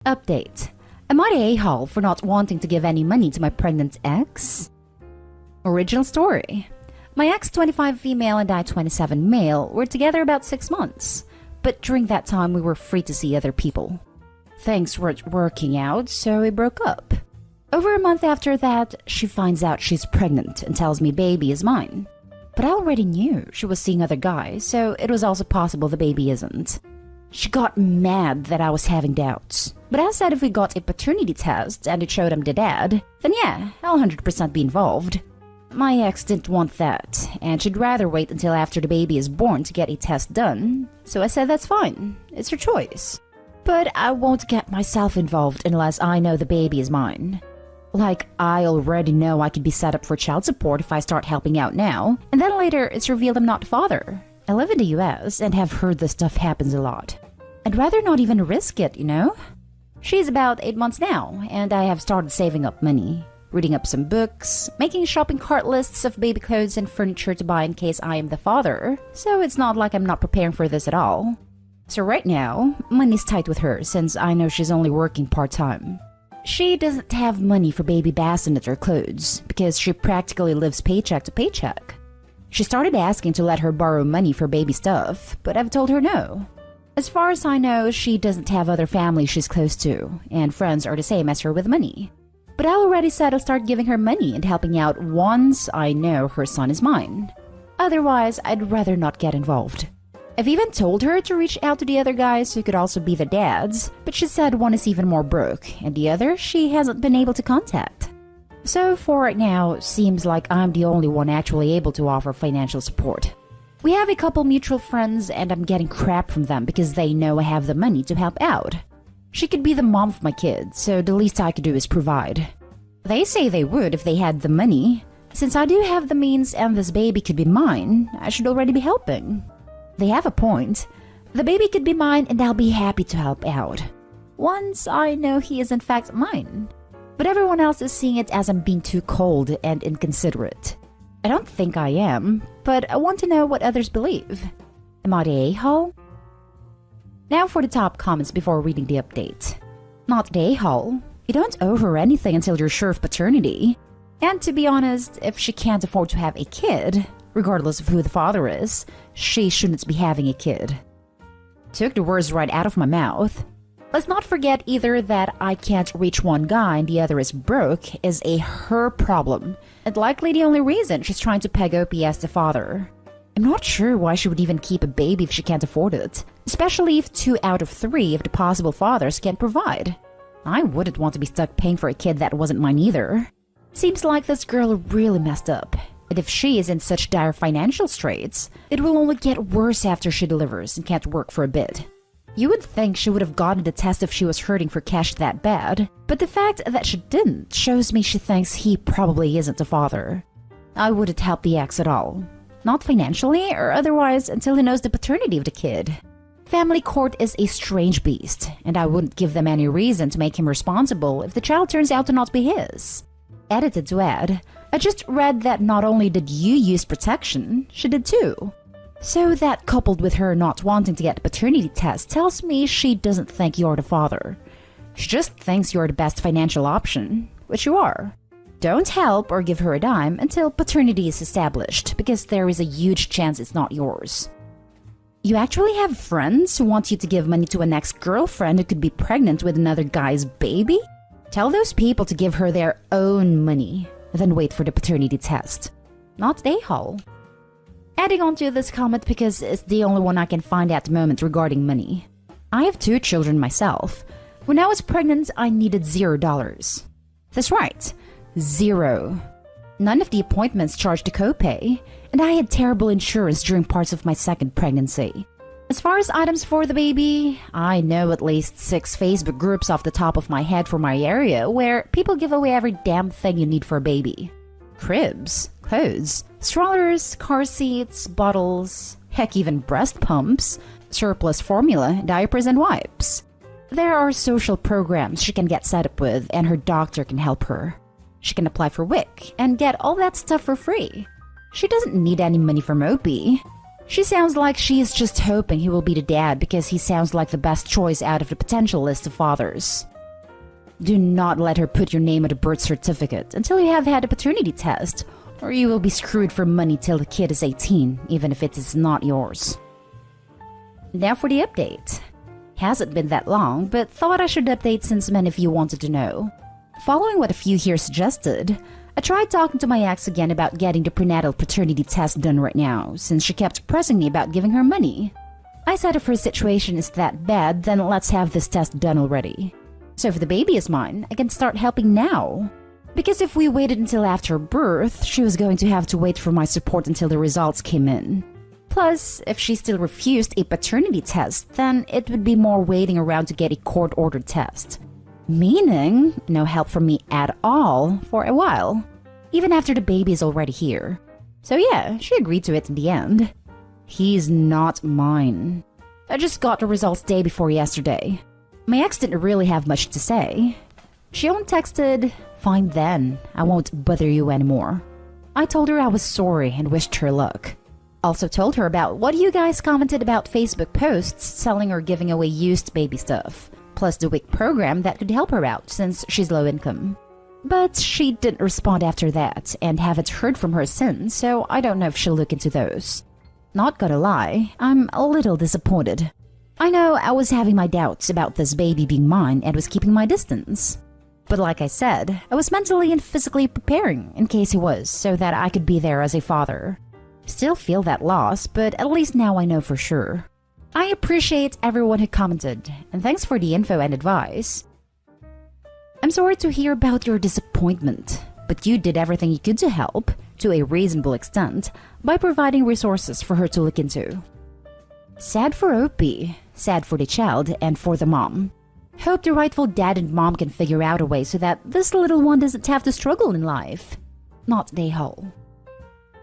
Update. Am I the a-hole for not wanting to give any money to my pregnant ex? Original story. My ex, 25 female, and I, 27 male, were together about 6 months. But during that time, we were free to see other people. Things weren't working out, so we broke up. Over a month after that, she finds out she's pregnant and tells me baby is mine. But I already knew she was seeing other guys, so it was also possible the baby isn't. She got mad that I was having doubts. But I said if we got a paternity test and it showed I'm the dad, then yeah, I'll 100% be involved. My ex didn't want that, and she'd rather wait until after the baby is born to get a test done. So I said that's fine, it's her choice. But I won't get myself involved unless I know the baby is mine. Like, I already know I could be set up for child support if I start helping out now, and then later it's revealed I'm not the father. I live in the US and have heard this stuff happens a lot. I'd rather not even risk it, you know? She's about 8 months now, and I have started saving up money. Reading up some books, making shopping cart lists of baby clothes and furniture to buy in case I am the father, so it's not like I'm not preparing for this at all. So right now, money's tight with her since I know she's only working part-time. She doesn't have money for baby bassinet or clothes because she practically lives paycheck to paycheck. She started asking to let her borrow money for baby stuff, but I've told her no. As far as I know, she doesn't have other family she's close to, and friends are the same as her with money. But I already said I'll start giving her money and helping out once I know her son is mine. Otherwise, I'd rather not get involved. I've even told her to reach out to the other guys who could also be the dads, but she said one is even more broke, and the other she hasn't been able to contact. So for right now, seems like I'm the only one actually able to offer financial support. We have a couple mutual friends, and I'm getting crap from them because they know I have the money to help out. She could be the mom of my kids, so the least I could do is provide. They say they would if they had the money. Since I do have the means and this baby could be mine, I should already be helping. They have a point. The baby could be mine and I'll be happy to help out. Once I know he is in fact mine. But everyone else is seeing it as I'm being too cold and inconsiderate. I don't think I am, but I want to know what others believe. Am I the a-hole? Now for the top comments before reading the update. Not the a-hole. You don't owe her anything until you're sure of paternity. And to be honest, if she can't afford to have a kid, regardless of who the father is, she shouldn't be having a kid. Took the words right out of my mouth. Let's not forget either that I can't reach one guy and the other is broke is her problem, and likely the only reason she's trying to peg Opie as the father. I'm not sure why she would even keep a baby if she can't afford it, especially if 2 out of 3 of the possible fathers can't provide. I wouldn't want to be stuck paying for a kid that wasn't mine either. Seems like this girl really messed up, and if she is in such dire financial straits, it will only get worse after she delivers and can't work for a bit. You would think she would have gotten the test if she was hurting for cash that bad, but the fact that she didn't shows me she thinks he probably isn't the father. I wouldn't help the ex at all. Not financially or otherwise until he knows the paternity of the kid. Family court is a strange beast, and I wouldn't give them any reason to make him responsible if the child turns out to not be his. Edited to add, I just read that not only did you use protection, she did too. So that coupled with her not wanting to get a paternity test tells me she doesn't think you're the father. She just thinks you're the best financial option, which you are. Don't help or give her a dime until paternity is established, because there is a huge chance it's not yours. You actually have friends who want you to give money to an ex-girlfriend who could be pregnant with another guy's baby? Tell those people to give her their own money, then wait for the paternity test. Not the a-hole. Adding on to this comment because it's the only one I can find at the moment regarding money. I have 2 children myself. When I was pregnant, I needed $0. That's right, 0. None of the appointments charged a copay, and I had terrible insurance during parts of my second pregnancy. As far as items for the baby, I know at least 6 Facebook groups off the top of my head for my area where people give away every damn thing you need for a baby. Cribs, clothes, strollers, car seats, bottles, heck even breast pumps, surplus formula, diapers and wipes. There are social programs she can get set up with and her doctor can help her. She can apply for WIC and get all that stuff for free. She doesn't need any money from Opie. She sounds like she is just hoping he will be the dad because he sounds like the best choice out of the potential list of fathers. Do not let her put your name on a birth certificate until you have had a paternity test, or you will be screwed for money till the kid is 18, even if it is not yours. Now for the update. Hasn't been that long, but thought I should update since many of you wanted to know. Following what a few here suggested, I tried talking to my ex again about getting the prenatal paternity test done right now, since she kept pressing me about giving her money. I said if her situation is that bad, then let's have this test done already. So if the baby is mine, I can start helping now. Because if we waited until after birth, she was going to have to wait for my support until the results came in. Plus, if she still refused a paternity test, then it would be more waiting around to get a court-ordered test. Meaning, no help from me at all for a while, even after the baby is already here. So yeah, she agreed to it in the end. He's not mine. I just got the results day before yesterday. My ex didn't really have much to say. She only texted, "Fine then, I won't bother you anymore." I told her I was sorry and wished her luck. Also told her about what you guys commented about Facebook posts selling or giving away used baby stuff, plus the WIC program that could help her out since she's low income. But she didn't respond after that and haven't heard from her since, so I don't know if she'll look into those. Not gonna lie, I'm a little disappointed. I know I was having my doubts about this baby being mine and was keeping my distance. But like I said, I was mentally and physically preparing in case he was, so that I could be there as a father. Still feel that loss, but at least now I know for sure. I appreciate everyone who commented, and thanks for the info and advice. I'm sorry to hear about your disappointment, but you did everything you could to help, to a reasonable extent, by providing resources for her to look into. Sad for Opie, sad for the child, and for the mom. Hope the rightful dad and mom can figure out a way so that this little one doesn't have to struggle in life. Not they whole.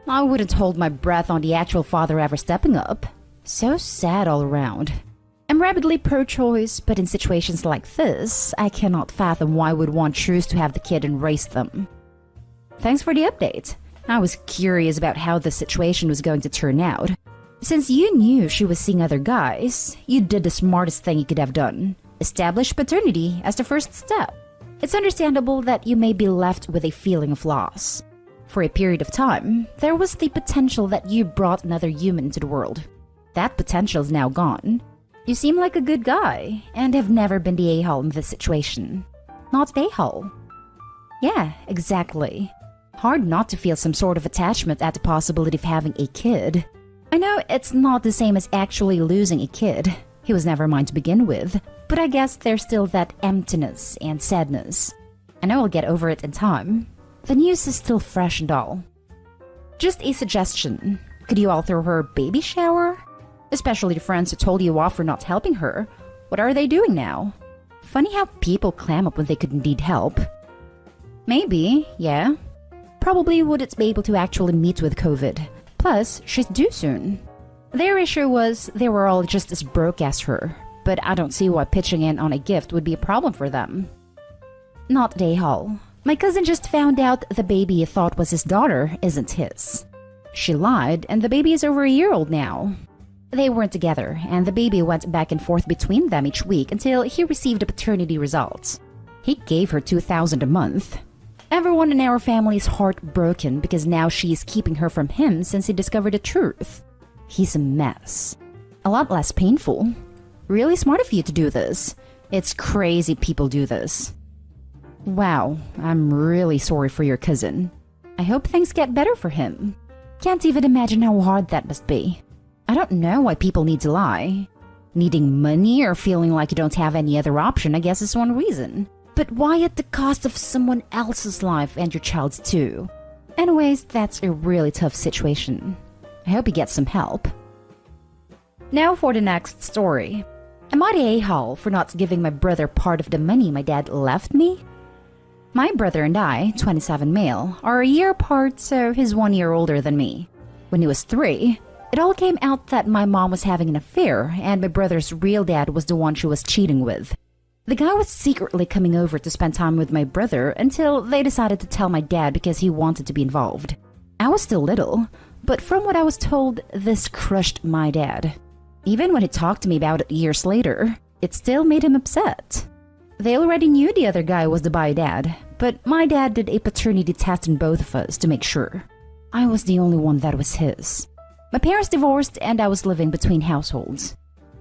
I wouldn't hold my breath on the actual father ever stepping up. So sad all around. I'm rabidly pro-choice, but in situations like this, I cannot fathom why would one choose to have the kid and raise them. Thanks for the update. I was curious about how the situation was going to turn out. Since you knew she was seeing other guys, you did the smartest thing you could have done. Establish paternity as the first step. It's understandable that you may be left with a feeling of loss. For a period of time, there was the potential that you brought another human into the world. That potential is now gone. You seem like a good guy, and have never been the a-hole in this situation. Not the a-hole. Yeah, exactly. Hard not to feel some sort of attachment at the possibility of having a kid. I know it's not the same as actually losing a kid. He was never mine to begin with, but I guess there's still that emptiness and sadness. I know I'll get over it in time. The news is still fresh and all. Just a suggestion. Could you all throw her a baby shower? Especially the friends who told you off for not helping her. What are they doing now? Funny how people clam up when they could need help. Maybe, yeah. Probably wouldn't be able to actually meet with COVID. Plus, she's due soon. Their issue was they were all just as broke as her, but I don't see why pitching in on a gift would be a problem for them. Not day hall. My cousin just found out the baby he thought was his daughter isn't his. She lied, and the baby is over a year old now. They weren't together, and the baby went back and forth between them each week until he received the paternity results. He gave her $2,000 a month. Everyone in our family is heartbroken because now she is keeping her from him since he discovered the truth. He's a mess. A lot less painful. Really smart of you to do this. It's crazy people do this. Wow, I'm really sorry for your cousin. I hope things get better for him. Can't even imagine how hard that must be. I don't know why people need to lie. Needing money or feeling like you don't have any other option, I guess, is one reason. But why at the cost of someone else's life and your child's too? Anyways, that's a really tough situation. I hope he gets some help. Now for the next story. Am I the a-hole for not giving my brother part of the money my dad left me? My brother and I, 27 male, are a year apart, so he's 1 year older than me. When he was 3, it all came out that my mom was having an affair and my brother's real dad was the one she was cheating with. The guy was secretly coming over to spend time with my brother until they decided to tell my dad because he wanted to be involved. I was still little, but from what I was told, this crushed my dad. Even when he talked to me about it years later, it still made him upset. They already knew the other guy was the bio dad, but my dad did a paternity test on both of us to make sure. I was the only one that was his. My parents divorced and I was living between households.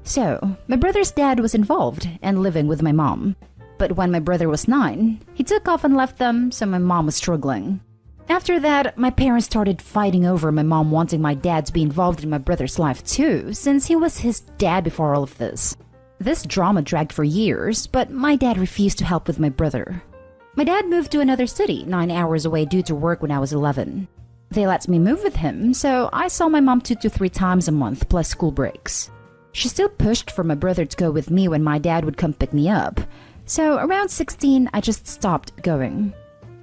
So, my brother's dad was involved and living with my mom. But when my brother was 9, he took off and left them, so my mom was struggling. After that, my parents started fighting over my mom wanting my dad to be involved in my brother's life too, since he was his dad before all of this. This drama dragged for years, but my dad refused to help with my brother. My dad moved to another city 9 hours away due to work when I was 11. They let me move with him, so I saw my mom 2 to 3 times a month plus school breaks. She still pushed for my brother to go with me when my dad would come pick me up. So around 16, I just stopped going.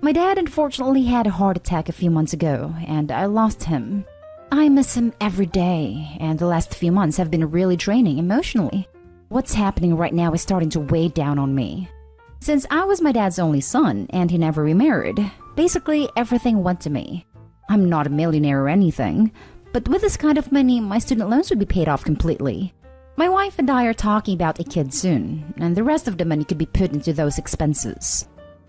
My dad unfortunately had a heart attack a few months ago, and I lost him. I miss him every day, and the last few months have been really draining emotionally. What's happening right now is starting to weigh down on me. Since I was my dad's only son, and he never remarried, basically everything went to me. I'm not a millionaire or anything, but with this kind of money, my student loans would be paid off completely. My wife and I are talking about a kid soon, and the rest of the money could be put into those expenses.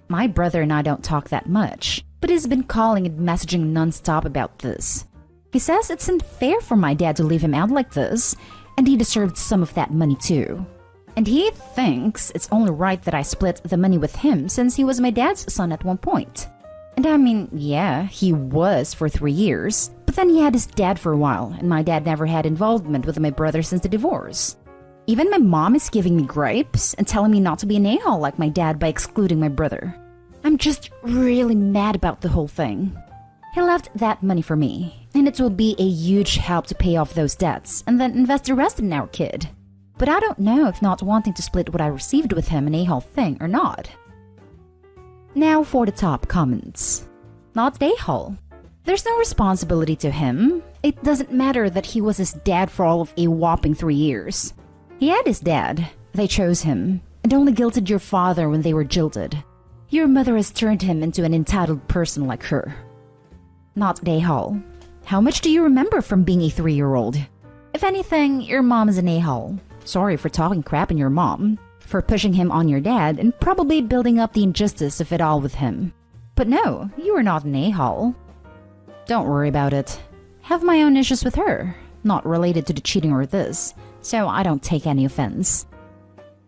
My brother and I don't talk that much, but he's been calling and messaging nonstop about this. He says it's unfair for my dad to leave him out like this, and he deserved some of that money too. And he thinks it's only right that I split the money with him since he was my dad's son at one point. And I mean, yeah, he was for 3 years, but then he had his dad for a while, and my dad never had involvement with my brother since the divorce. Even my mom is giving me gripes and telling me not to be an a-hole like my dad by excluding my brother. I'm just really mad about the whole thing. He left that money for me, and it will be a huge help to pay off those debts and then invest the rest in our kid. But I don't know if not wanting to split what I received with him an a-hole thing or not. Now for the top comments. Not a-hole. There's no responsibility to him. It doesn't matter that he was his dad for all of a whopping 3 years. He had his dad. They chose him, and only guilted your father when they were jilted. Your mother has turned him into an entitled person like her. Not a-hole. How much do you remember from being a 3-year-old? If anything, your mom is an a-hole. Sorry for talking crap on your mom, for pushing him on your dad, and probably building up the injustice of it all with him. But no, you are not an a-hole. Don't worry about it. Have my own issues with her, not related to the cheating or this, so I don't take any offense.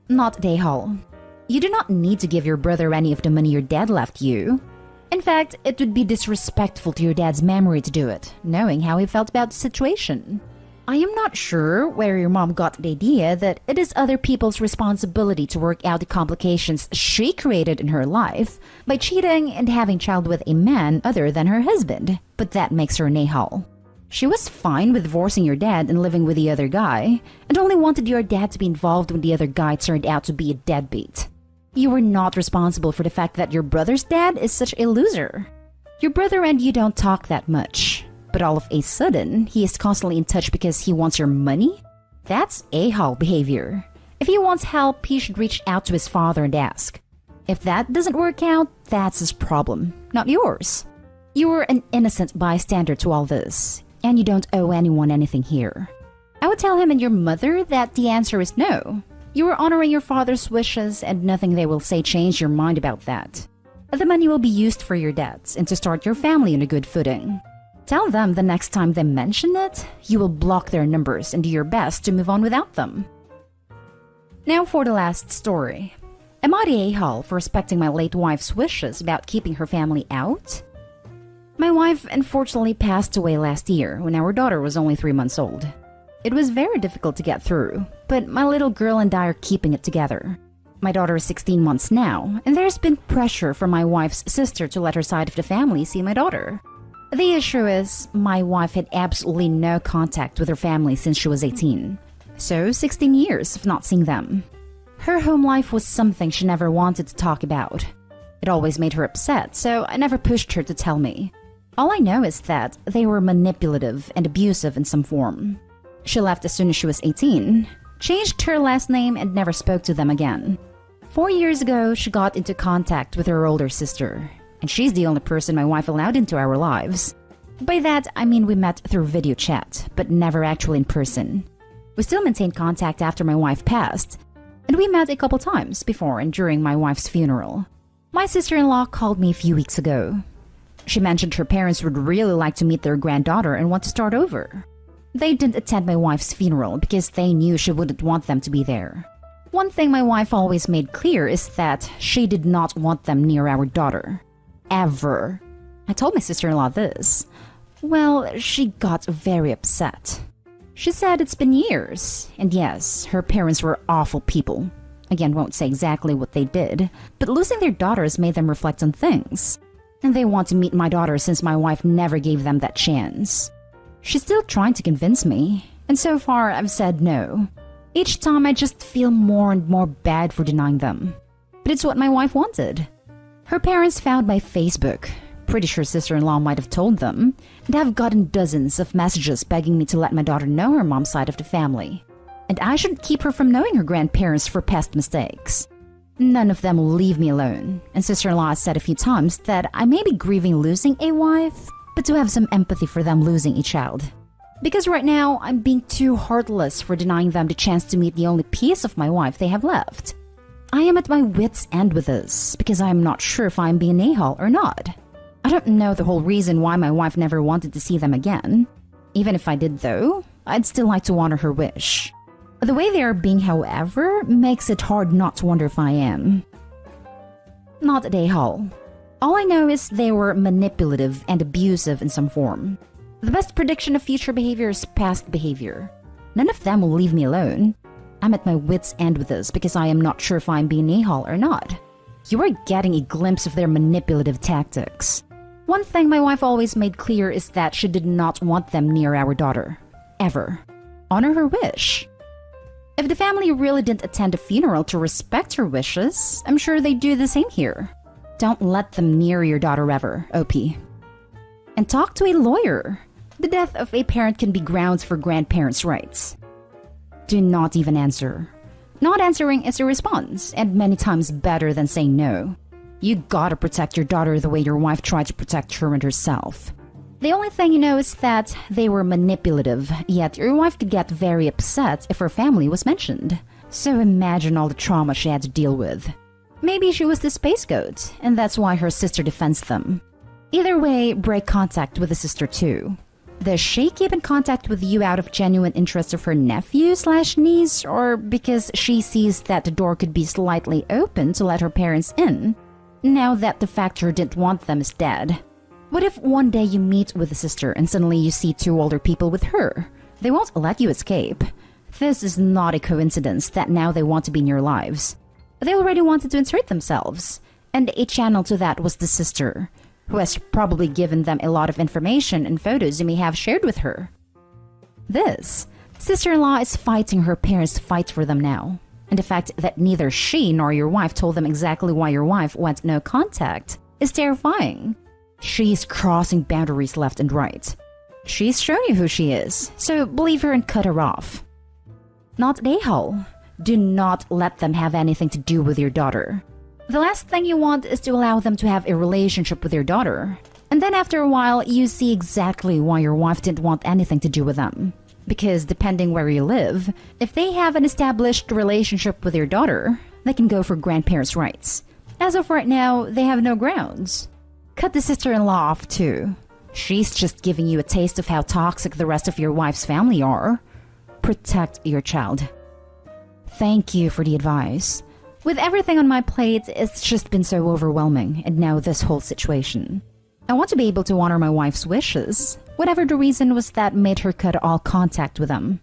Not a-hole. You do not need to give your brother any of the money your dad left you. In fact, it would be disrespectful to your dad's memory to do it, knowing how he felt about the situation. I am not sure where your mom got the idea that it is other people's responsibility to work out the complications she created in her life by cheating and having child with a man other than her husband, but that makes her an a-hole. She was fine with divorcing your dad and living with the other guy, and only wanted your dad to be involved when the other guy turned out to be a deadbeat. You were not responsible for the fact that your brother's dad is such a loser. Your brother and you don't talk that much. But all of a sudden, he is constantly in touch because he wants your money? That's a-hole behavior. If he wants help, he should reach out to his father and ask. If that doesn't work out, that's his problem, not yours. You were an innocent bystander to all this, and you don't owe anyone anything here. I would tell him and your mother that the answer is no. You are honoring your father's wishes, and nothing they will say changed your mind about that. The money will be used for your debts and to start your family on a good footing. Tell them the next time they mention it, you will block their numbers and do your best to move on without them. Now for the last story. Am I the a-hole for respecting my late wife's wishes about keeping her family out? My wife unfortunately passed away last year when our daughter was only 3 months old. It was very difficult to get through, but my little girl and I are keeping it together. My daughter is 16 months now, and there's been pressure from my wife's sister to let her side of the family see my daughter. The issue is, my wife had absolutely no contact with her family since she was 18. So 16 years of not seeing them. Her home life was something she never wanted to talk about. It always made her upset, so I never pushed her to tell me. All I know is that they were manipulative and abusive in some form. She left as soon as she was 18, changed her last name, and never spoke to them again. 4 years ago, she got into contact with her older sister. And she's the only person my wife allowed into our lives. By that, I mean we met through video chat, but never actually in person. We still maintained contact after my wife passed. and we met a couple times before and during my wife's funeral. My sister-in-law called me a few weeks ago. She mentioned her parents would really like to meet their granddaughter and want to start over. They didn't attend my wife's funeral because they knew she wouldn't want them to be there. One thing my wife always made clear is that she did not want them near our daughter. Ever. I told my sister-in-law this. Well, she got very upset. She said it's been years, and yes, her parents were awful people. Again, won't say exactly what they did, but losing their daughters made them reflect on things. And they want to meet my daughter since my wife never gave them that chance. She's still trying to convince me, and so far I've said no. Each time I just feel more and more bad for denying them. But it's what my wife wanted. Her parents found my Facebook. Pretty sure sister-in-law might have told them, and I've gotten dozens of messages begging me to let my daughter know her mom's side of the family. And I shouldn't keep her from knowing her grandparents for past mistakes. None of them will leave me alone, and sister-in-law has said a few times that I may be grieving losing a wife, but to have some empathy for them losing a child. Because right now, I'm being too heartless for denying them the chance to meet the only piece of my wife they have left. I am at my wit's end with this, because I am not sure if I am being a-hole or not. I don't know the whole reason why my wife never wanted to see them again. Even if I did though, I'd still like to honor her wish. The way they are being, however, makes it hard not to wonder if I am. Not a hole. All I know is they were manipulative and abusive in some form. The best prediction of future behavior is past behavior. None of them will leave me alone. I'm at my wit's end with this because I am not sure if I'm being a-hole or not. You are getting a glimpse of their manipulative tactics. One thing my wife always made clear is that she did not want them near our daughter. Ever. Honor her wish. If the family really didn't attend a funeral to respect her wishes, I'm sure they'd do the same here. Don't let them near your daughter ever, OP. And talk to a lawyer. The death of a parent can be grounds for grandparents' rights. Do not even answer. Not answering is a response, and many times better than saying no. You gotta protect your daughter the way your wife tried to protect her and herself. The only thing you know is that they were manipulative, yet your wife could get very upset if her family was mentioned. So imagine all the trauma she had to deal with. Maybe she was the space goat, and that's why her sister defends them. Either way, break contact with the sister too. Does she keep in contact with you out of genuine interest of her nephew/niece, or because she sees that the door could be slightly open to let her parents in, now that the factor didn't want them is dead? What if one day you meet with the sister and suddenly you see two older people with her? They won't let you escape. This is not a coincidence that now they want to be in your lives. They already wanted to insert themselves, and a channel to that was the sister, who has probably given them a lot of information and photos you may have shared with her. This sister-in-law is fighting her parents to fight for them now, and the fact that neither she nor your wife told them exactly why your wife went no contact is terrifying. She's crossing boundaries left and right. She's shown you who she is, so believe her and cut her off. Not a-hole. Do not let them have anything to do with your daughter. The last thing you want is to allow them to have a relationship with your daughter. And then after a while, you see exactly why your wife didn't want anything to do with them. Because depending where you live, if they have an established relationship with your daughter, they can go for grandparents' rights. As of right now, they have no grounds. Cut the sister-in-law off too. She's just giving you a taste of how toxic the rest of your wife's family are. Protect your child. Thank you for the advice. With everything on my plate, it's just been so overwhelming, and now this whole situation. I want to be able to honor my wife's wishes, whatever the reason was that made her cut all contact with them.